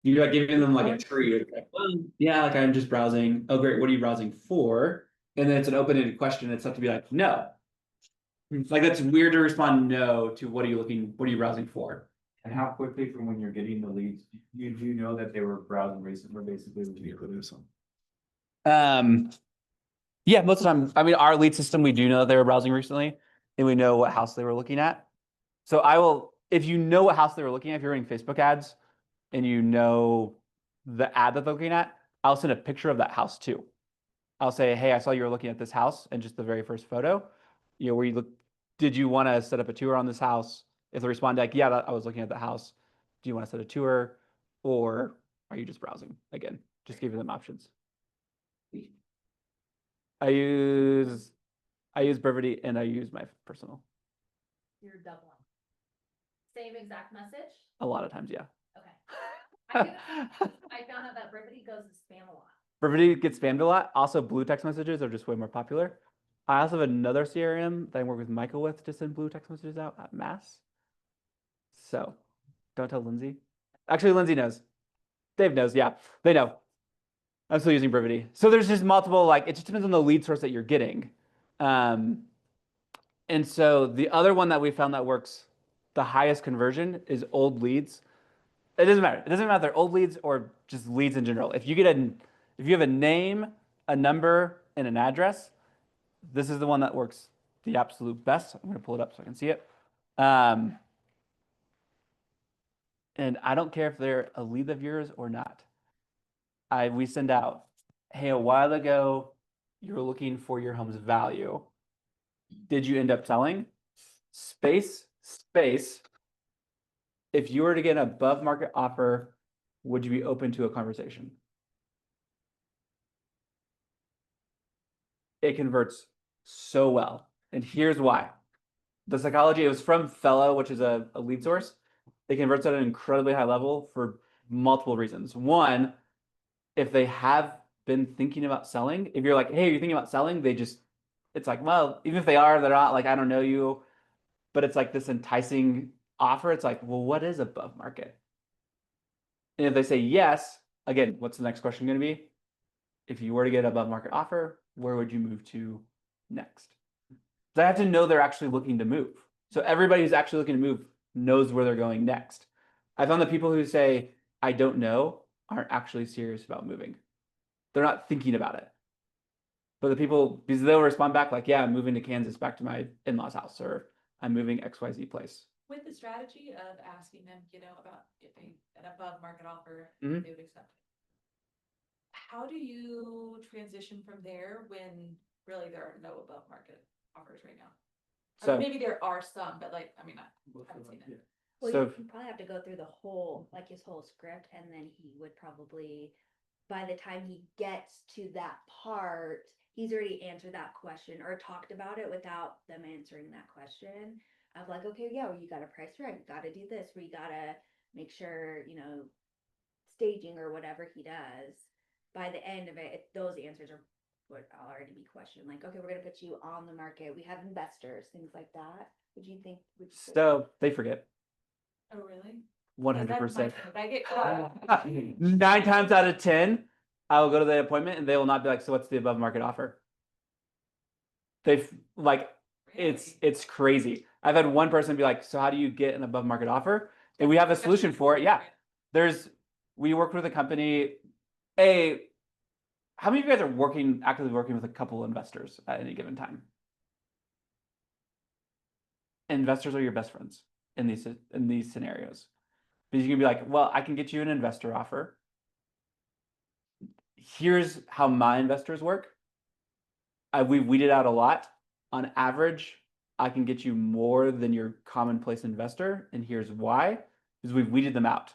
You're like giving them like a tree. Like, well, yeah, like I'm just browsing. Oh, great. What are you browsing for? And then it's an open-ended question. It's tough to be like, no. Like that's weird to respond no to what are you browsing for? And how quickly from when you're getting the leads, you do know that they were browsing recently, basically would you able to do some? Yeah, most of the time. I mean, our lead system, we do know that they were browsing recently, and we know what house they were looking at. So I will, if you know what house they were looking at, if you're running Facebook ads and you know the ad that they're looking at, I'll send a picture of that house too. I'll say, hey, I saw you were looking at this house, and just the very first photo, where you look, did you want to set up a tour on this house? If they respond like, yeah, I was looking at the house. Do you want to set a tour, or are you just browsing? Again, just giving them options. I use Brevity and I use my personal. You're doubling. Same exact message? A lot of times, yeah. Okay. I found out that Brevity goes to spam a lot. Brevity gets spammed a lot. Also, blue text messages are just way more popular. I also have another CRM that I work with Michael with to send blue text messages out at mass. So don't tell Lindsay. Actually, Lindsay knows. Dave knows. Yeah, they know. I'm still using Brevity. So there's just multiple, like, it just depends on the lead source that you're getting. And so the other one that we found that works the highest conversion is old leads. It doesn't matter. It doesn't matter if they're old leads or just leads in general. If you have a name, a number, and an address, this is the one that works the absolute best. I'm going to pull it up so I can see it. And I don't care if they're a lead of yours or not. We send out, hey, a while ago, you were looking for your home's value. Did you end up selling? Space. If you were to get an above market offer, would you be open to a conversation? It converts so well. And here's why. The psychology, it was from Fellow, which is a lead source. It converts at an incredibly high level for multiple reasons. One, if they have been thinking about selling, if you're like, hey, you're thinking about selling, it's like, well, even if they are, they're not, like, I don't know you, but it's like this enticing offer. It's like, well, what is above market? And if they say yes, again, what's the next question going to be? If you were to get an above market offer, where would you move to next? So I have to know they're actually looking to move. So everybody who's actually looking to move knows where they're going next. I found that people who say, I don't know, aren't actually serious about moving. They're not thinking about it. But the people, because they'll respond back like, yeah, I'm moving to Kansas back to my in-laws house, or I'm moving XYZ place. With the strategy of asking them, about if they an above market offer, they would accept it. How do you transition from there when really there are no above market offers right now? So I mean, maybe there are some, but I haven't seen it. Well, you probably have to go through the whole, his whole script, and then he would probably, by the time he gets to that part, he's already answered that question or talked about it without them answering that question. Of like, okay, yeah, well, you got to price right, you got to do this, where you got to make sure, staging or whatever he does. By the end of it, those answers would already be questioned. Like, okay, we're going to put you on the market. We have investors, things like that. So they forget. Oh, really? 100%. I get caught. 9 times out of 10, I will go to the appointment and they will not be like, so what's the above market offer? They've like, really? It's crazy. I've had one person be like, so how do you get an above market offer? And we have a solution for it. Yeah. We work with a company. How many of you guys are actively working with a couple investors at any given time? Investors are your best friends in these scenarios. Because you can be like, well, I can get you an investor offer. Here's how my investors work. We weeded out a lot. On average, I can get you more than your commonplace investor. And here's why, is we've weeded them out.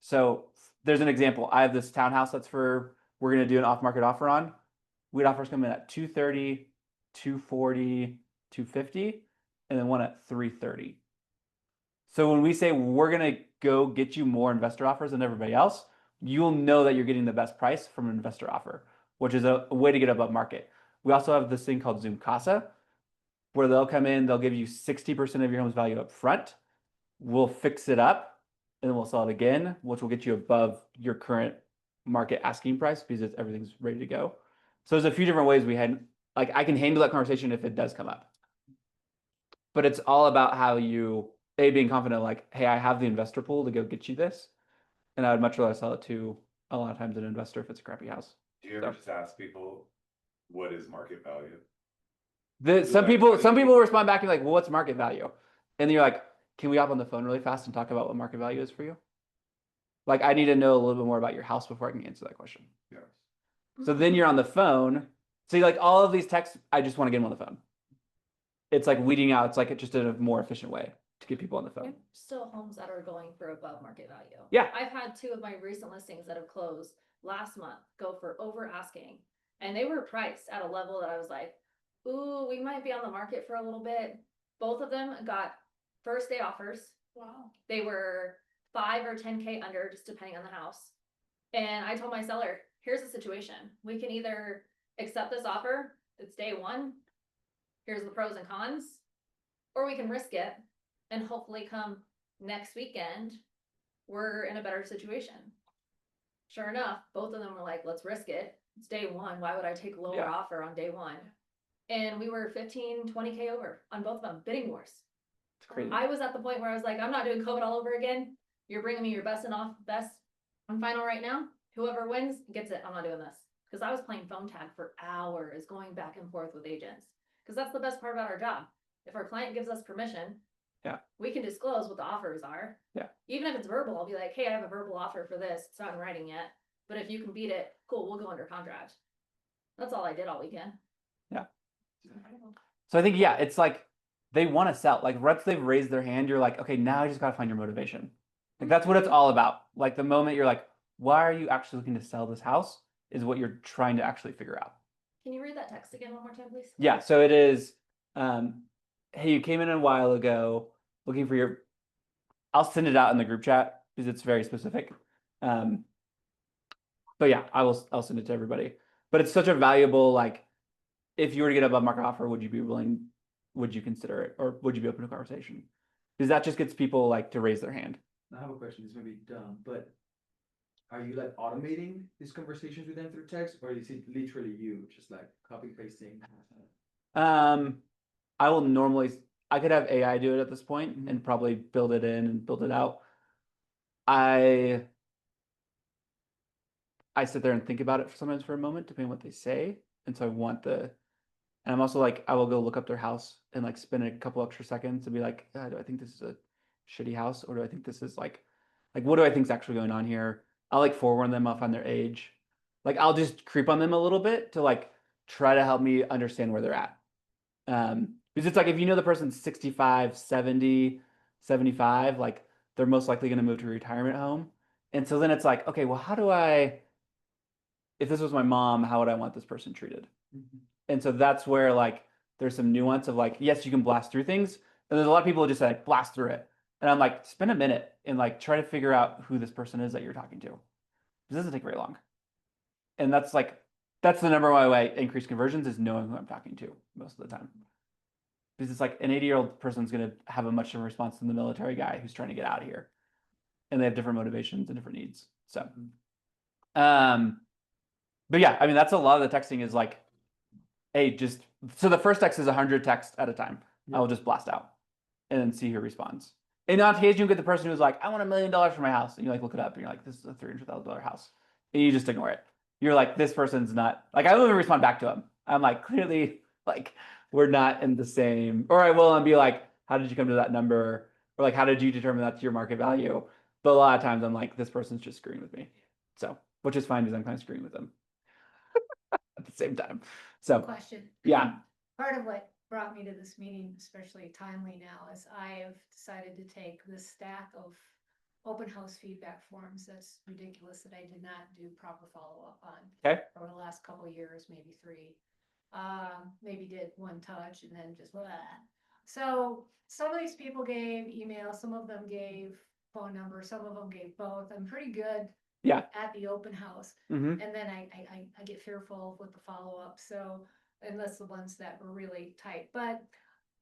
So there's an example. I have this townhouse we're going to do an off-market offer on. We'd offers come in at 230, 240, 250, and then one at 330. So when we say we're going to go get you more investor offers than everybody else, you'll know that you're getting the best price from an investor offer, which is a way to get above market. We also have this thing called Zoom Casa, where they'll come in, they'll give you 60% of your home's value up front. We'll fix it up, and then we'll sell it again, which will get you above your current market asking price because everything's ready to go. So there's a few different ways we had, like, I can handle that conversation if it does come up. But it's all about how you, being confident, like, hey, I have the investor pool to go get you this. And I would much rather sell it to a lot of times an investor if it's a crappy house. Do you ever just ask people, what is market value? Some Like, people, how do some you- people respond back and like, well, what's market value? And then you're like, can we hop on the phone really fast and talk about what market value is for you? Like, I need to know a little bit more about your house before I can answer that question. Yeah. So then you're on the phone. See, like all of these texts, I just want to get them on the phone. It's like weeding out. It's like just a more efficient way to get people on the phone. Still homes that are going for above market value. Yeah. I've had 2 of my recent listings that have closed last month go for over asking. And they were priced at a level that I was like, ooh, we might be on the market for a little bit. Both of them got first day offers. Wow. They were 5 or 10K under, just depending on the house. And I told my seller, here's the situation. We can either accept this offer, it's day 1. Here's the pros and cons, or we can risk it and hopefully come next weekend, we're in a better situation. Sure enough, both of them were like, let's risk it. It's day 1. Why would I take a lower Yeah. offer on day 1? And we were 15, 20K over on both of them, bidding wars. It's crazy. I was at the point where I was like, I'm not doing COVID all over again. You're bringing me your best on final right now. Whoever wins gets it. I'm not doing this. Because I was playing phone tag for hours, going back and forth with agents. Because that's the best part about our job. If our client gives us permission, Yeah. we can disclose what the offers are. Yeah. Even if it's verbal, I'll be like, hey, I have a verbal offer for this. It's not in writing yet. But if you can beat it, cool, we'll go under contract. That's all I did all weekend. So I think, yeah, it's like they want to sell. Like once they've raised their hand, you're like, okay, now I just got to find your motivation. Like that's what it's all about. Like the moment you're like, why are you actually looking to sell this house is what you're trying to actually figure out. Can you read that text again one more time, please? Yeah. So it is, hey, you came in a while ago looking for your, I'll send it out in the group chat because it's very specific. But yeah, I'll send it to everybody. But it's such a valuable, like, if you were to get above market offer, would you consider it? Or would you be open to conversation? Because that just gets people like to raise their hand. I have a question, this may be dumb, but are you like automating these conversations with them through text, or is it literally you just like copy pasting? I will normally, I could have AI do it at this point and probably build it in and build it out. I sit there and think about it sometimes for a moment, depending on what they say. And so I want and I'm also like, I will go look up their house and like spend a couple extra seconds and be like, do I think this is a shitty house? Or do I think this is like what do I think is actually going on here? I'll like forewarn them off on their age. Like I'll just creep on them a little bit to like try to help me understand where they're at. Because it's like, if you know the person's 65, 70, 75, like they're most likely going to move to a retirement home. And so then it's like, okay, well, if this was my mom, how would I want this person treated? And so that's where like there's some nuance of like, yes, you can blast through things. And there's a lot of people who just like blast through it. And I'm like, spend a minute and like try to figure out who this person is that you're talking to. This doesn't take very long. And that's the number one way I increase conversions is knowing who I'm talking to most of the time. Because it's like an 80-year-old person's going to have a much different response than the military guy who's trying to get out of here. And they have different motivations and different needs. So, but yeah, I mean, that's a lot of the texting is like, hey, so the first text is 100 texts at a time. I will just blast out and then see who responds. And on occasion, you get the person who's like, I want $1 million for my house. And you like look it up and you're like, this is a $300,000 house. And you just ignore it. You're like, this person's not, like, I won't even respond back to him. I'm like, clearly, like, we're not in the same, or I will and be like, how did you come to that number? Or like, how did you determine that's your market value? But a lot of times I'm like, this person's just screwing with me. So, which is fine because I'm kind of screwing with them at the same time. So, Question. yeah. Part of what brought me to this meeting, especially timely now, is I have decided to take this stack of open house feedback forms. That's ridiculous that I did not do proper follow-up on. Okay. Over the last couple of years, maybe 3. Maybe did one touch and then just blah. So some of these people gave email, some of them gave phone number, some of them gave both. I'm pretty good Yeah. at the open house. Mm-hmm. And then I get fearful with the follow-up, so unless the ones that were really tight. But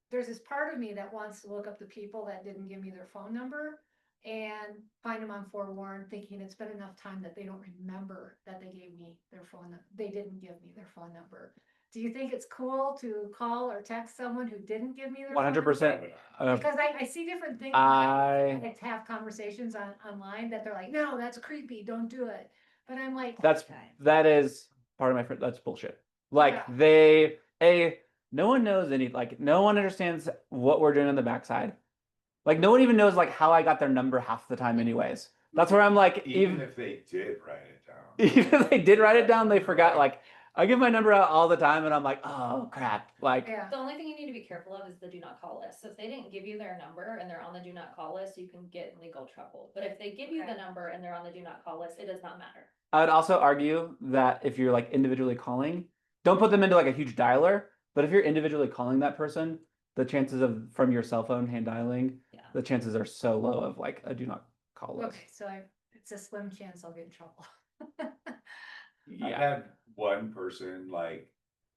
there's this part of me that wants to look up the people that didn't give me their phone number. and find them on forewarn, thinking it's been enough time that they don't remember that they gave me their they didn't give me their phone number. Do you think it's cool to call or text someone who didn't give me their phone number? 100%. Because I see different things. I- like to have conversations online that they're like, no, that's creepy, don't do it. But I'm like, that is part of my friend. That's bullshit. Like no one knows no one understands what we're doing on the backside. Like no one even knows like how I got their number half the time anyways. That's where I'm like, Even if they did write it down. even if they did write it down, they forgot. Like I give my number out all the time and I'm like, oh crap. Like yeah. The only thing you need to be careful of is the do not call list. So if they didn't give you their number and they're on the do not call list, you can get in legal trouble. But if they give you the number and they're on the do not call list, it does not matter. I would also argue that if you're like individually calling, don't put them into like a huge dialer. But if you're individually calling that person, the chances of from your cell phone hand dialing, the chances are so low of like a do not call list. Okay, so it's a slim chance I'll get in trouble. I've had one person like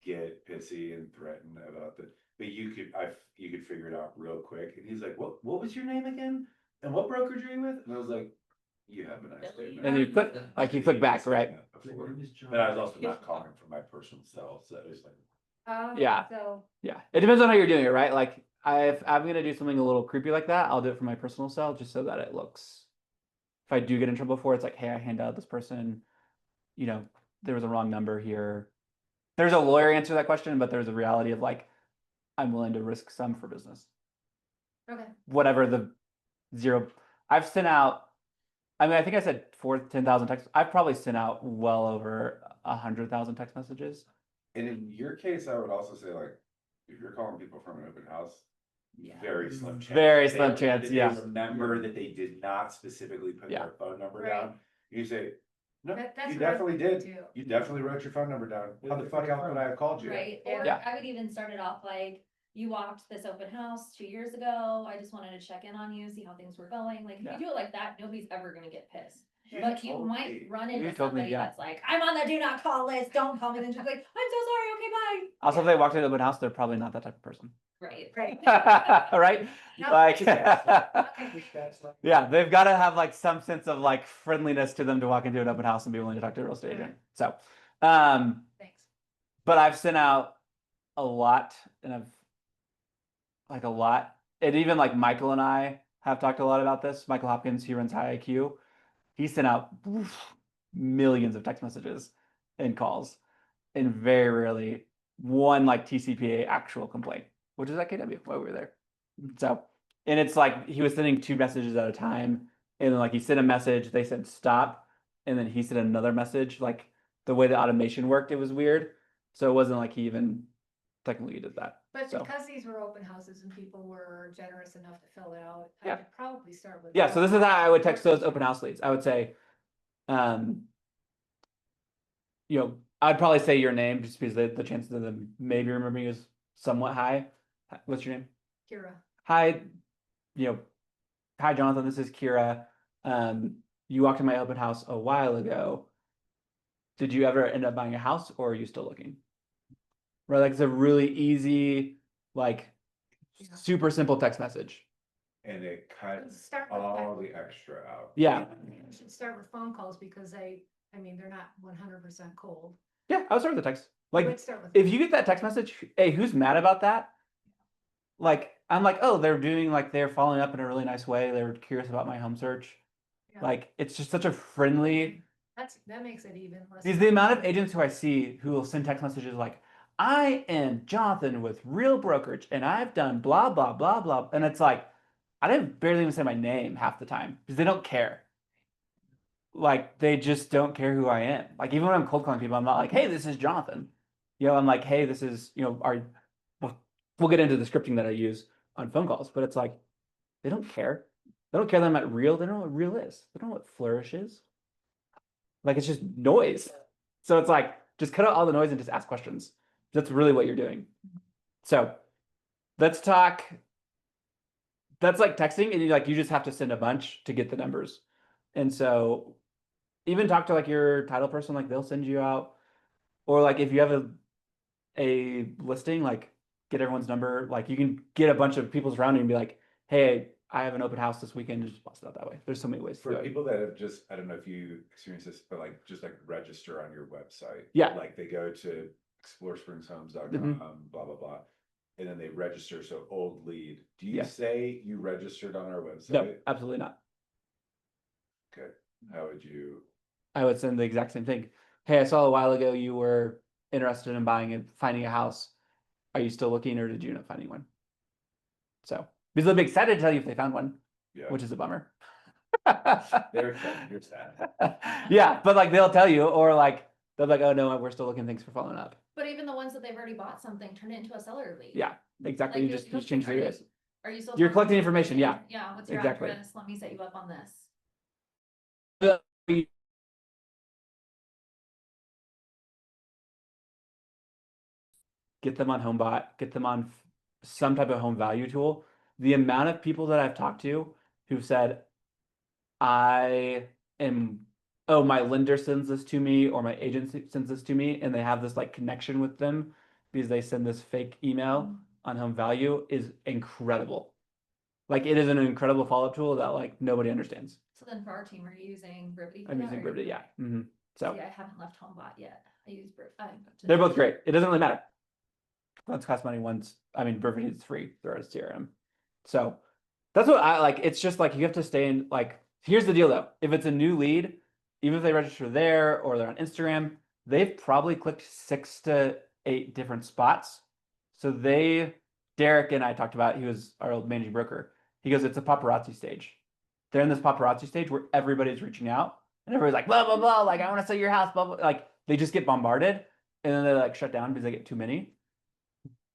get pissy and threaten about but you could figure it out real quick. And he's like, what was your name again? And what brokerage are you with? And I was like, you have a nice day. And you click back, right? But I was also not calling from my personal cell, so it was like, Yeah. So Yeah. It depends on how you're doing it, right? Like if I'm gonna do something a little creepy like that, I'll do it for my personal cell just so that it looks, if I do get in trouble for it, it's like, hey, I hand out this person, there was a wrong number here. There's a lawyer answer to that question, but there's a reality of like, I'm willing to risk some for business. okay. Whatever the zero, I've sent out, I mean, I think I said 10,000 texts. I've probably sent out well over 100,000 text messages. and in your case, I would also say like, if you're calling people from an open house, very slim chance. Very slim chance, They yeah. remember that they did not specifically put their phone number Right. down. You say, no, That's you what I definitely think did. too. You definitely wrote your phone number down. How the fuck else would I have called you? Right, or Yeah. I would even start it off like, you walked this open house 2 years ago, I just wanted to check in on you, see how things were going, like, if Yeah. you do it like that, nobody's ever gonna get pissed. You But you told might me. run You into told me, somebody yeah. that's like, I'm on the do not call list, don't call me, then she's like, I'm so sorry, okay, bye. Also, if they walk into the open house, they're probably not that type of person. Right. Right. Right? No. Like, Okay. yeah, they've got to have like some sense of like friendliness to them to walk into an open house and be willing to talk to a real estate agent. So, Thanks. but I've sent out a lot, and a lot. And even like Michael and I have talked a lot about this. Michael Hopkins, he runs High IQ. He sent out millions of text messages and calls, and very rarely one like TCPA actual complaint, which is at KW while we were there. So, and it's like he was sending 2 messages at a time, and then like he sent a message, they said stop, and then he sent another message. Like the way the automation worked, it was weird. So it wasn't like he even technically did that. But So. because these were open houses and people were generous enough to fill it out, I Yeah. could probably start with. Yeah, so this is how I would text those open house leads. I would say, I'd probably say your name just because the chances of them maybe remembering you is somewhat high. What's your name? Kira. Hi, hi Jonathan, this is Kira. You walked in my open house a while ago. Did you ever end up buying a house, or are you still looking? Right, like it's a really easy, like super simple text message. And it cuts Start with all the extra out. Yeah. You should start with phone calls because they're not 100% cold. Yeah, I would start with the text. I Like, would start with if you get that text message, hey, who's mad about that? Like, I'm like, oh, they're following up in a really nice way. They were curious about my home search. Yeah. Like, it's just such a friendly. that makes it even less. Because the amount of agents who I see who will send text messages like, I am Jonathan with Real Brokerage, and I've done blah blah blah blah, and it's like, I didn't barely even say my name half the time because they don't care. Like they just don't care who I am. Like even when I'm cold calling people, I'm not like, hey, this is Jonathan. I'm like, hey, this is, we'll get into the scripting that I use on phone calls, but it's like, they don't care. They don't care that I'm at Real. They don't know what Real is. They don't know what Flourish is. Like it's just noise. So it's like, just cut out all the noise and just ask questions. That's really what you're doing. So let's talk. That's like texting, and you just have to send a bunch to get the numbers. And so even talk to like your title person, like they'll send you out, or like if you have a listing, like get everyone's number, like you can get a bunch of people surrounding and be like, hey, I have an open house this weekend, and just bust it out that way. There's so many ways to For do it. people that have just, I don't know if you experience this, but like just like register on your website. Yeah. Like they go to explorespringshomes.com, Mhm. blah, blah, blah. And then they register, so old lead. Do you Yeah. say you registered on our website? No, absolutely not. Okay, how would you? I would send the exact same thing. Hey, I saw a while ago you were interested in buying and finding a house. Are you still looking, or did you end up finding one? So, because they'll be excited to tell you if they found one, Yeah. which is a bummer. They're excited, you're sad. Yeah, but like they'll tell you, or like they're like, oh no, we're still looking. Thanks for following up. But even the ones that they've already bought something, turn it into a seller lead. Yeah, exactly. Like You you're just change the address. Are you still? You're talking collecting to information, somebody? yeah. Yeah, what's your Exactly. address? Let me set you up on this. Get them on HomeBot, get them on some type of home value tool. The amount of people that I've talked to who've said, I am, oh, my lender sends this to me, or my agency sends this to me, and they have this like connection with them because they send this fake email on home value, is incredible. Like it is an incredible follow-up tool that like nobody understands. So then for our team, are you using Brivity? for I'm that, using or you- Brivity, yeah. So See, I haven't left HomeBot yet. I use they're both great. It doesn't really matter. One's cost money, one's, I mean, Brivity is free through our CRM. So that's what I like. It's just like you have to stay in, like, here's the deal though. If it's a new lead, even if they register there or they're on Instagram, they've probably clicked 6 to 8 different spots. So Derek and I talked about, he was our old managing broker. He goes, it's a paparazzi stage. They're in this paparazzi stage where everybody's reaching out and everybody's like, blah, blah, blah. Like, I want to sell your house, blah, blah. Like, they just get bombarded and then they like shut down because they get too many.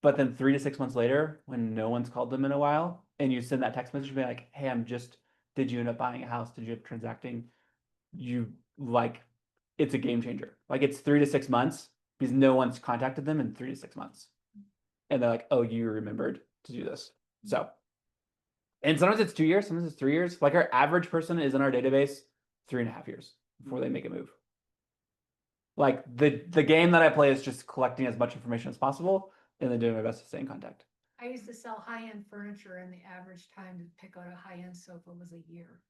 But then 3 to 6 months later, when no one's called them in a while, and you send that text message, be like, hey, did you end up buying a house? Did you end up transacting? You like, it's a game changer. Like it's 3 to 6 months because no one's contacted them in 3 to 6 months. And they're like, oh, you remembered to do this. So, and sometimes it's 2 years, sometimes it's 3 years. Like our average person is in our database 3.5 years before they make a move. Like the game that I play is just collecting as much information as possible and then doing my best to stay in contact. I used to sell high-end furniture and the average time to pick out a high-end sofa was a year.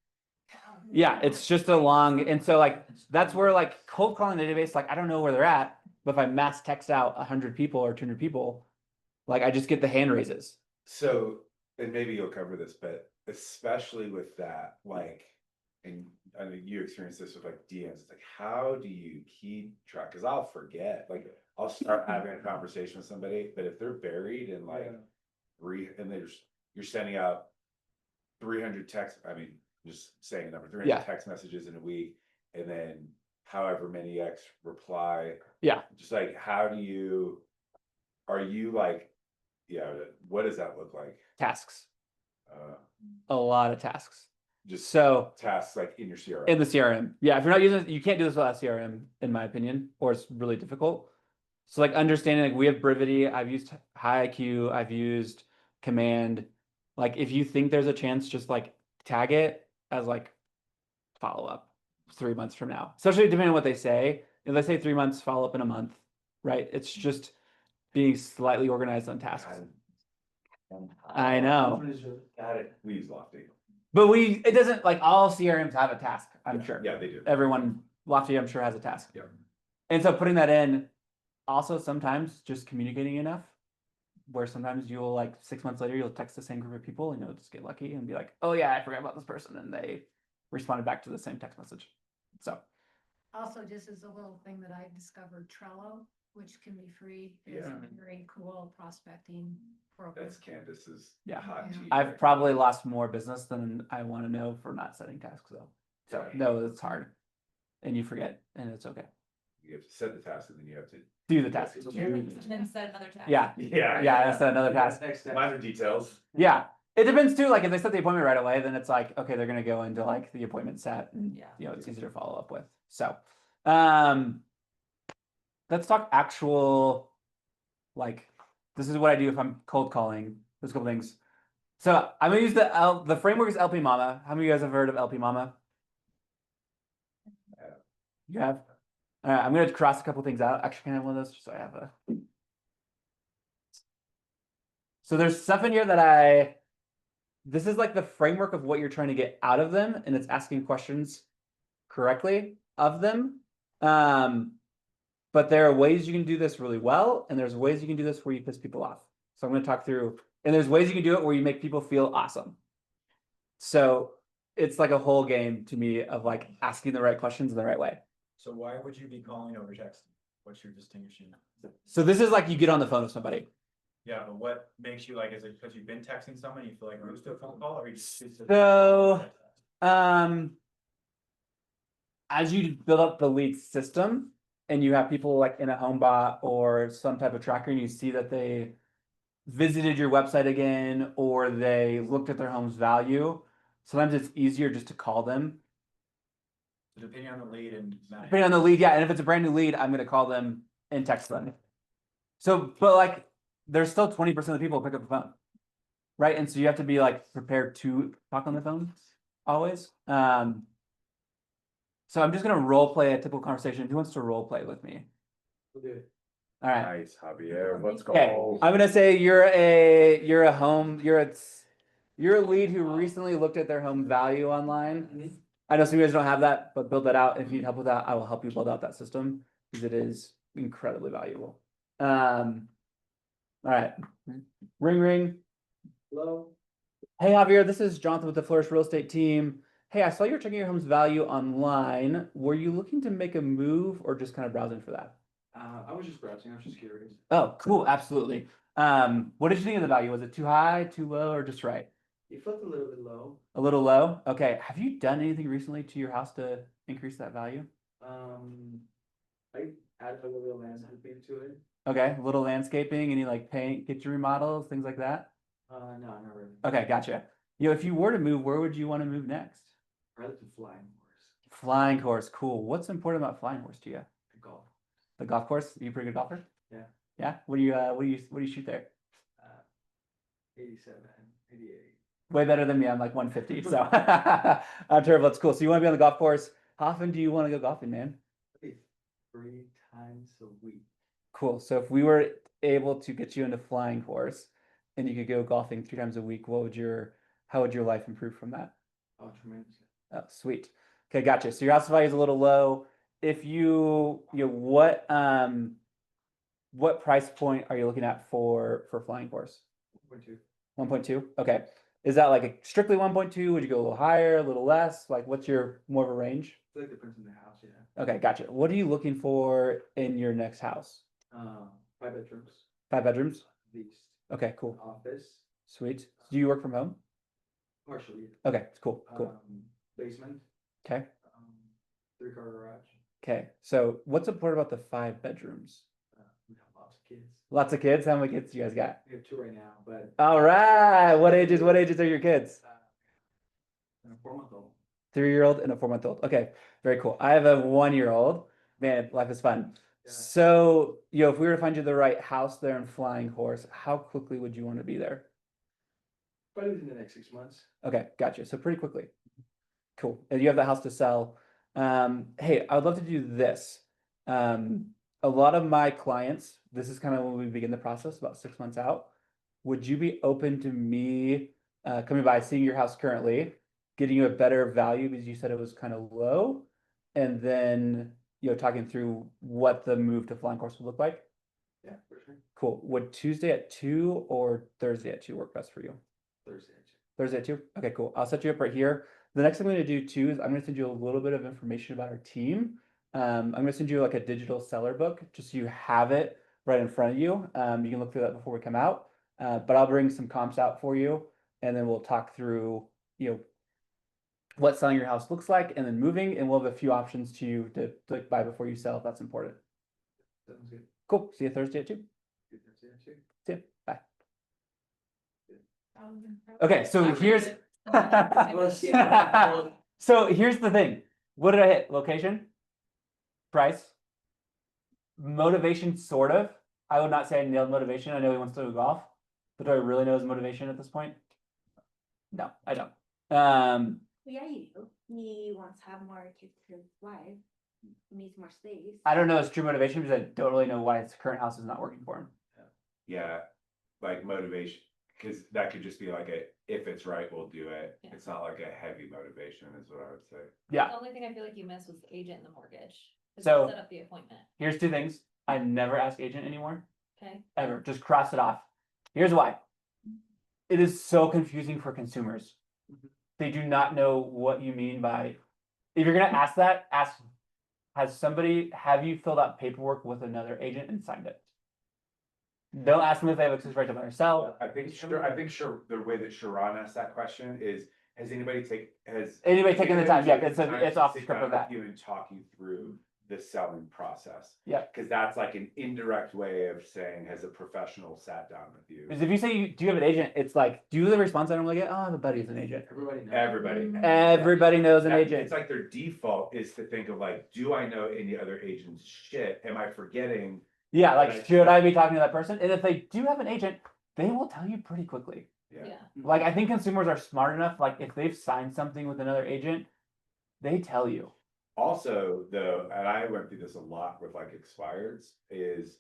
Yeah, it's just a long, and so like that's where like cold calling the database, like I don't know where they're at, but if I mass text out 100 people or 200 people, like I just get the hand raises. So, and maybe you'll cover this, but especially with that, like, and I mean, you experience this with like DMs, it's like, how do you keep track? Cause I'll forget, like, I'll start having a conversation with somebody, but if they're buried in like and you're sending out 300 text, I mean, just saying a number, 300 Yeah. text messages in a week, and then however many X reply. Yeah. Just like, are you like, yeah, what does that look like? Tasks, Uh, a lot of tasks. just So tasks like in your CRM. in the CRM, yeah, if you're not using it, you can't do this without CRM, in my opinion, or it's really difficult. So like understanding, like we have Brivity, I've used HiIQ, I've used Command. Like if you think there's a chance, just like tag it as like follow up 3 months from now. Especially depending on what they say. If they say 3 months, follow up in a month, right? It's just being slightly organized on tasks. I know. Got it. We use Lofty. But it doesn't, like all CRMs have a task, I'm sure. Yeah, they do. Everyone, Lofty, I'm sure has a task. Yeah. And so putting that in, also sometimes just communicating enough, where sometimes you'll like 6 months later, you'll text the same group of people and you'll just get lucky and be like, oh yeah, I forgot about this person. And they responded back to the same text message. So Also, just as a little thing that I discovered, Trello, which can be free, is Yeah. a very cool prospecting program. That's Candace's Yeah. hot tea. I've probably lost more business than I want to know for not setting tasks though. So Yeah. no, it's hard. And you forget and it's okay. You have to set the task and then you have to Do the task. And then set another task. Yeah. Yeah, that's another task. minor details. Yeah. It depends too. Like if they set the appointment right away, then it's like, okay, they're gonna go into like the appointment set and Yeah. it's easier to follow up with. So let's talk actual, like, this is what I do if I'm cold calling. There's a couple things. So I'm gonna use the framework is LP Mama. How many of you guys have heard of LP Mama? You have? All right, I'm gonna cross a couple things out. Actually, can I have one of those just so I have a. So there's stuff in here that this is like the framework of what you're trying to get out of them, and it's asking questions correctly of them. But there are ways you can do this really well, and there's ways you can do this where you piss people off. So I'm going to talk through, and there's ways you can do it where you make people feel awesome. So it's like a whole game to me of like asking the right questions in the right way. So why would you be calling over texting? What's your distinguishing? So this is like you get on the phone with somebody. Yeah, but what makes you like, is it because you've been texting someone, you feel like you're used to a phone call, or you just? So, as you build up the lead system and you have people like in a home bot or some type of tracker and you see that they visited your website again or they looked at their home's value, sometimes it's easier just to call them. Depending on the lead and. Depending on the lead, yeah. And if it's a brand new lead, I'm gonna call them and text them. So, but like, there's still 20% of the people who pick up the phone, right? And so you have to be like prepared to talk on the phone always. So I'm just gonna role play a typical conversation. Who wants to role play with me? We'll do it. All right. Nice, Javier, let's Okay, go. I'm gonna say you're a lead who recently looked at their home value online. I know some of you guys don't have that, but build that out. If you need help with that, I will help you build out that system because it is incredibly valuable. All right, ring ring. Hello? Hey Javier, this is Jonathan with the Flourish Real Estate team. Hey, I saw you're checking your home's value online. Were you looking to make a move or just kind of browsing for that? I was just browsing, I was just curious. Oh, cool, absolutely. What did you think of the value? Was it too high, too low, or just right? It felt a little bit low. A little low? Okay. Have you done anything recently to your house to increase that value? I added a little landscaping to it. Okay, a little landscaping, any like paint, kitchen remodels, things like that? No, not really. Okay, gotcha. If you were to move, where would you want to move next? Rather than flying horse. Flying course, cool. What's important about flying horse to you? The golf. The golf course? Are you a pretty good golfer? Yeah. Yeah? What do you shoot there? 87, 88. Way better than me. I'm like 150. So I'm terrible. That's cool. So you want to be on the golf course. How often do you want to go golfing, man? Maybe 3 times a week. Cool. So if we were able to get you into flying course and you could go golfing 3 times a week, how would your life improve from that? Oh, tremendously. Oh, sweet. Okay, gotcha. So your house value is a little low. If what price point are you looking at for flying course? 1.2. 1.2. Okay. Is that like a strictly 1.2? Would you go a little higher, a little less? Like what's your more of a range? I feel like it depends on the house, yeah. Okay, gotcha. What are you looking for in your next house? 5 bedrooms. 5 bedrooms? At least. Okay, cool. Office. Sweet. Do you work from home? Partially. Okay, cool, cool. Basement. Okay. 3-car garage. Okay. So what's important about the 5 bedrooms? We have lots of kids. Lots of kids? How many kids do you guys got? We have 2 right now, but. All right. What ages are your kids? And a 4-month-old. 3-year-old and a 4-month-old. Okay, very cool. I have a 1-year-old. Man, life is fun. Yeah. So, if we were to find you the right house there in Flying Horse, how quickly would you want to be there? Probably within the next 6 months. Okay, gotcha. So pretty quickly. Cool. And you have the house to sell. Hey, I would love to do this. A lot of my clients, this is kind of when we begin the process, about 6 months out. Would you be open to me coming by, seeing your house currently, getting you a better value because you said it was kind of low, and then talking through what the move to Flying Horse would look like? Yeah, for sure. Cool. Would Tuesday at 2 or Thursday at 2 work best for you? Thursday. Thursday at 2? Okay, cool. I'll set you up right here. The next thing I'm going to do too is I'm going to send you a little bit of information about our team. I'm going to send you like a digital seller book just so you have it right in front of you. You can look through that before we come out. But I'll bring some comps out for you, and then we'll talk through what selling your house looks like and then moving, and we'll have a few options to you to buy before you sell if that's important. Sounds good. Cool. See you Thursday at 2. Good Thursday too. See you. Bye. Um, Okay, so here's so here's the thing. What did I hit? Location, price, motivation, sort of. I would not say I nailed motivation. I know he wants to go golf, but do I really know his motivation at this point? No, I don't. Well, yeah, you do. He wants to have more kids with his wife. He needs more space. I don't know his true motivation because I don't really know why his current house is not working for him. Yeah, like motivation, cause that could just be like if it's right, we'll do it. Yeah. It's not like a heavy motivation is what I would say. Yeah. The only thing I feel like you missed was the agent and the mortgage. 'Cause So- you set up the appointment, Here's two things. I never ask agent anymore. okay? Ever. Just cross it off. Here's why. It is so confusing for consumers. They do not know what you mean by, if you're gonna ask that, ask, have you filled out paperwork with another agent and signed it? Don't ask them if they have access right to buy or sell. I think the way that Sharon asked that question is, has anybody Anybody taken the time? Yeah, it's time it's to off the sit script down of that. with you and talk you through the selling process? Yeah. Cause that's like an indirect way of saying, has a professional sat down with you? Because if you say, do you have an agent? It's like, do you the response I normally get? Oh, I have a buddy who's an agent. Everybody knows. Everybody. Everybody knows an agent. It's like their default is to think of like, do I know any other agents' shit? Am I forgetting? Yeah, Right. like, should I be talking to that person? And if they do have an agent, they will tell you pretty quickly. Yeah. Yeah. Like, I think consumers are smart enough, like, if they've signed something with another agent, they tell you. Also, though, and I went through this a lot with like expireds, is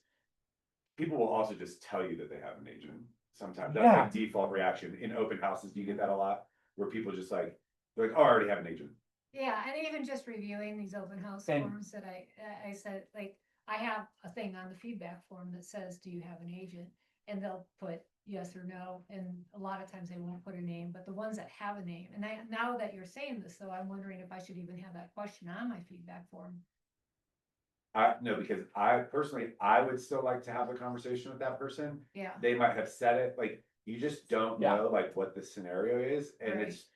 people will also just tell you that they have an agent. Sometimes that's Yeah. like default reaction. In open houses, do you get that a lot? Where people just like, they're like, oh, I already have an agent. Yeah, and even just reviewing these open house And- forms that I said, like, I have a thing on the feedback form that says, do you have an agent? And they'll put yes or no, and a lot of times they won't put a name, but the ones that have a name, and now that you're saying this, though, I'm wondering if I should even have that question on my feedback form. No, because I personally, I would still like to have a conversation with that person. Yeah, They might have said it, like, you just don't Yeah. know like what the scenario is, and Right. it's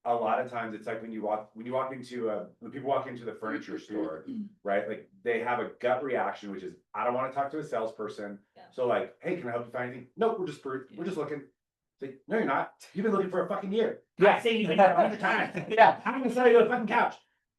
a lot of times it's like when people walk into the furniture store, right? Like they have a gut reaction, which is, I don't want to talk to a salesperson. Yeah. So like, hey, can I help you find anything? Nope, we're just looking. It's like, no, you're not. You've been looking for a fucking year. Yeah. I've seen you for 100 times. Yeah. I'm gonna sell you a fucking couch.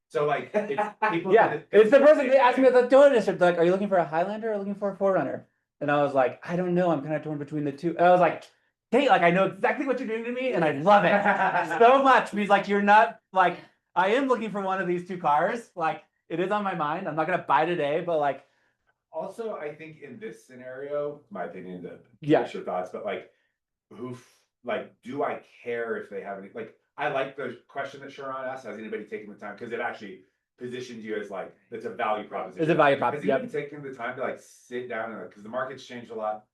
So like, it's people. Yeah, it's the person they asked me at the toilet district, like, are you looking for a Highlander or looking for a Forerunner? And I was like, I don't know, I'm kind of torn between the two. And I was like, hey, like, I know exactly what you're doing to me, and I love it so much. Because like, you're not like, I am looking for one of these two cars. Like, it is on my mind. I'm not gonna buy today, but like, Also, I think in this scenario, my opinion, Yeah. your thoughts, but like, do I care if they have any, like, I like the question that Sharon asked, has anybody taken the time? Cause it actually positions you as like, it's a value proposition. it's a value Has proposition. anybody taken the time to like sit down and, cause the market's changed a lot,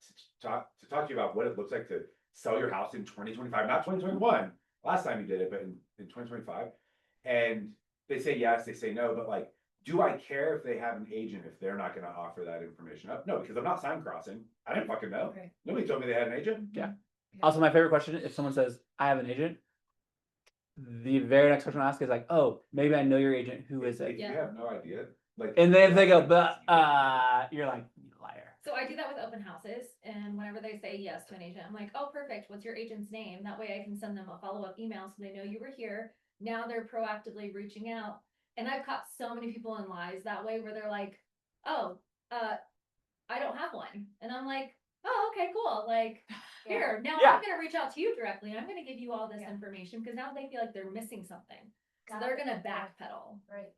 to talk to you about what it looks like to sell your house in 2025, not 2021, last time you did it, but in 2025. And they say yes, they say no, but like, do I care if they have an agent if they're not gonna offer that information up? No, because I'm not sign crossing. I didn't fucking know. okay. Nobody told me they had an agent. Also, my favorite question, if someone says, I have an agent, the very next question I ask is like, oh, maybe I know your agent, who is If it? you Yeah. have no idea, like. And then if they go, but, you're like, you liar. So I do that with open houses, and whenever they say yes to an agent, I'm like, oh, perfect, what's your agent's name? That way I can send them a follow-up email so they know you were here. Now they're proactively reaching out. And I've caught so many people in lies that way where they're like, oh, I don't have one. And I'm like, oh, okay, cool. Like, here, now Yeah. I'm gonna reach out to you directly. I'm gonna give you all this Yeah. information because now they feel like they're missing something. So Got they're it. gonna Yeah. backpedal. Right.